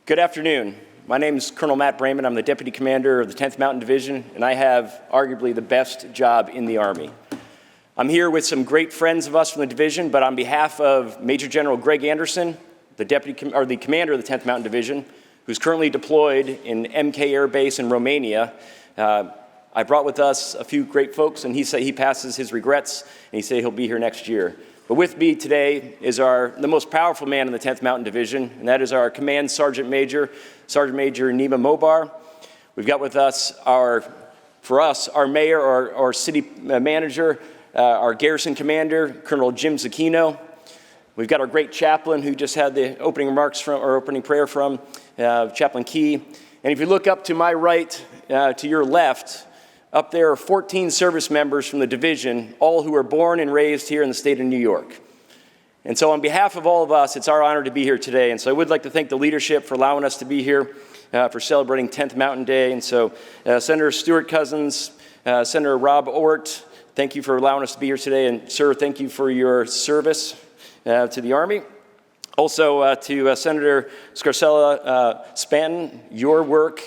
Good afternoon. My name is Colonel Matt Braman. I'm the Deputy Commander of the 10th Mountain Division, and I have arguably the best job in the Army. I'm here with some great friends of us from the division, but on behalf of Major General Greg Anderson, the Commander of the 10th Mountain Division, who's currently deployed in MK Air Base in Romania, I brought with us a few great folks, and he said he passes his regrets, and he said he'll be here next year. But with me today is the most powerful man in the 10th Mountain Division, and that is our Command Sergeant Major Nima Mobar. We've got with us our mayor, our city manager, our garrison commander, Colonel Jim Zucchino. We've got our great chaplain who just had the opening prayer from Chaplain Key. And if you look up to my right, to your left, up there are 14 service members from the division, all who were born and raised here in the state of New York. And so on behalf of all of us, it's our honor to be here today. And so I would like to thank the leadership for allowing us to be here for celebrating 10th Mountain Day. And so Senator Stuart Cousins, Senator Rob Ort, thank you for allowing us to be here today. And sir, thank you for your service to the Army. Also to Senator Scarcella Spanton, your work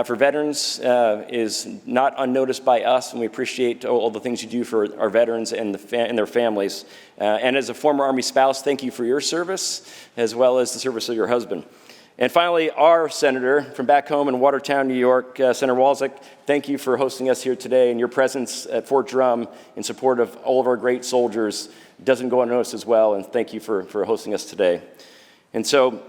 for veterans is not unnoticed by us, and we appreciate all the things you do for our veterans and their families. And as a former Army spouse, thank you for your service, as well as the service of your husband. And finally, our senator from back home in Watertown, New York, Senator Walczak, thank you for hosting us here today, and your presence at Fort Drum in support of all of our great soldiers doesn't go unnoticed as well, and thank you for hosting us today. And so,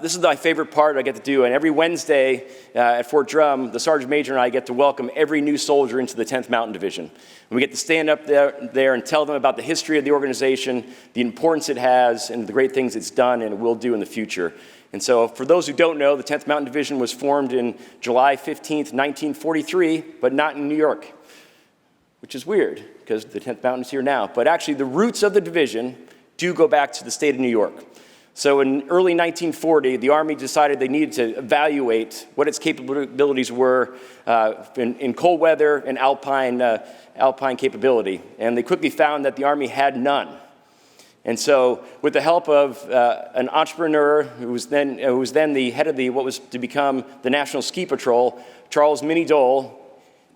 this is my favorite part I get to do, and every Wednesday at Fort Drum, the Sergeant Major and I get to welcome every new soldier into the 10th Mountain Division. And we get to stand up there and tell them about the history of the organization, the importance it has, and the great things it's done and will do in the future. And so for those who don't know, the 10th Mountain Division was formed in July 15th, 1943, but not in New York, which is weird because the 10th Mountain is here now. But actually, the roots of the division do go back to the state of New York. So in early 1940, the Army decided they needed to evaluate what its capabilities were in cold weather and alpine capability. And they quickly found that the Army had none. And so with the help of an entrepreneur who was then the head of what was to become the National Ski Patrol, Charles Minnie Dole,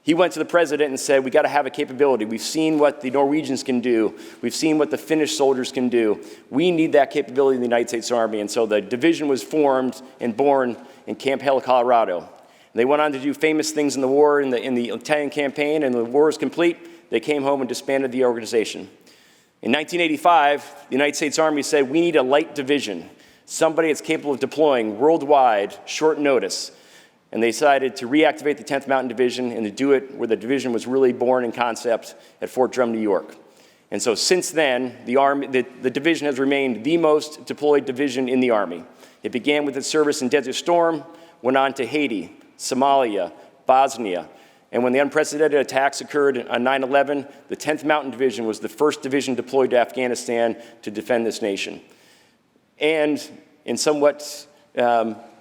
he went to the president and said, we got to have a capability. We've seen what the Norwegians can do. We've seen what the Finnish soldiers can do. We need that capability in the United States Army. And so the division was formed and born in Camp Hale, Colorado. And they went on to do famous things in the war, in the Italian campaign, and when the war was complete, they came home and disbanded the organization. In 1985, the United States Army said, we need a light division, somebody that's capable of deploying worldwide, short notice. And they decided to reactivate the 10th Mountain Division and to do it where the division was really born in concept at Fort Drum, New York. And so since then, the division has remained the most deployed division in the Army. It began with its service in Desert Storm, went on to Haiti, Somalia, Bosnia. And when the unprecedented attacks occurred on 9/11, the 10th Mountain Division was the first division deployed to Afghanistan to defend this nation. And in somewhat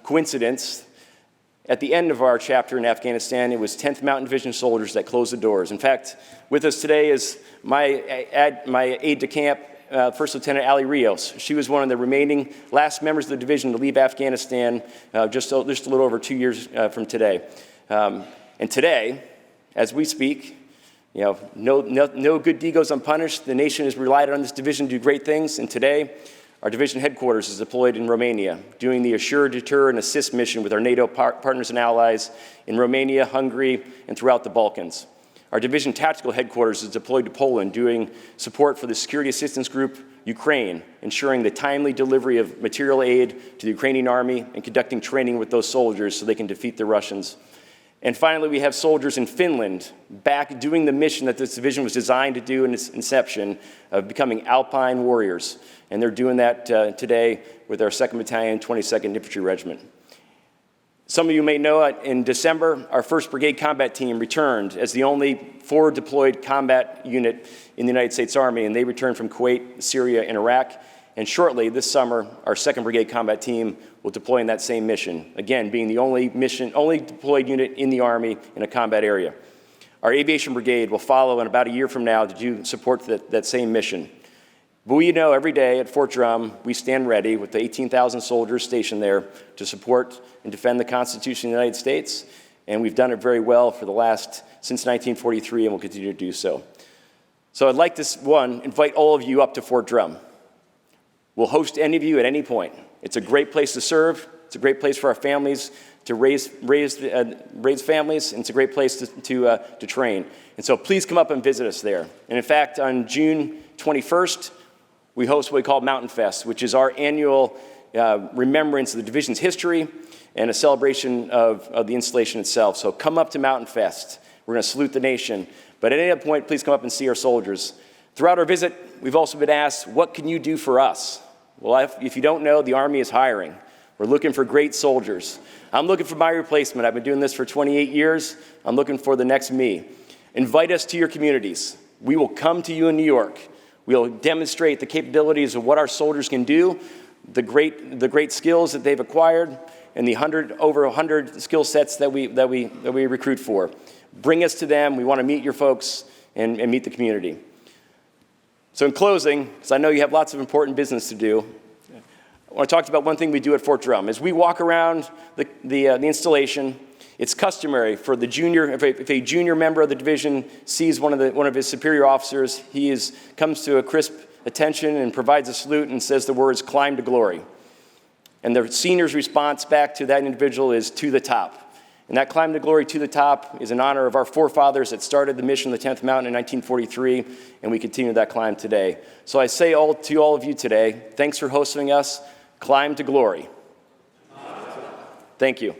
coincidence, at the end of our chapter in Afghanistan, it was 10th Mountain Division soldiers that closed the doors. In fact, with us today is my aide-de-camp, First Lieutenant Ali Rios. She was one of the remaining last members of the division to leave Afghanistan just a little over 2 years from today. And today, as we speak, no good deed goes unpunished. The nation has relied on this division to do great things, and today, our division headquarters is deployed in Romania, doing the Assure, Deter, and Assist mission with our NATO partners and allies in Romania, Hungary, and throughout the Balkans. Our division tactical headquarters is deployed to Poland, doing support for the Security Assistance Group Ukraine, ensuring the timely delivery of material aid to the Ukrainian army and conducting training with those soldiers so they can defeat the Russians. And finally, we have soldiers in Finland back doing the mission that this division was designed to do in its inception of becoming Alpine warriors. And they're doing that today with our 2nd Battalion, 22nd Infantry Regiment. Some of you may know in December, our 1st Brigade Combat Team returned as the only forward deployed combat unit in the United States Army, and they returned from Kuwait, Syria, and Iraq. And shortly this summer, our 2nd Brigade Combat Team will deploy in that same mission, again, being the only deployed unit in the Army in a combat area. Our Aviation Brigade will follow in about a year from now to do support that same mission. But we know every day at Fort Drum, we stand ready with the 18,000 soldiers stationed there to support and defend the Constitution of the United States. And we've done it very well since 1943, and we'll continue to do so. So I'd like to, invite all of you up to Fort Drum. We'll host any of you at any point. It's a great place to serve. It's a great place for our families to raise families, and it's a great place to train. And so please come up and visit us there. And in fact, on June 21st, we host what we call Mountain Fest, which is our annual remembrance of the division's history and a celebration of the installation itself. So come up to Mountain Fest. We're going to salute the nation. But at any point, please come up and see our soldiers. Throughout our visit, we've also been asked, what can you do for us? Well, if you don't know, the Army is hiring. We're looking for great soldiers. I'm looking for my replacement. I've been doing this for 28 years. I'm looking for the next me. Invite us to your communities. We will come to you in New York. We'll demonstrate the capabilities of what our soldiers can do, the great skills that they've acquired, and the over 100 skill sets that we recruit for. Bring us to them. We want to meet your folks and meet the community. So in closing, because I know you have lots of important business to do, I want to talk about one thing we do at Fort Drum. As we walk around the installation, it's customary for the if a junior member of the division sees one of his superior officers, he comes to a crisp attention and provides a salute and says the words, "Climb to glory." And the senior's response back to that individual is, "To the top." And that climb to glory to the top is in honor of our forefathers that started the mission of the 10th Mountain in 1943, and we continue that climb today. So I say to all of you today, thanks for hosting us. Climb to glory. Thank you.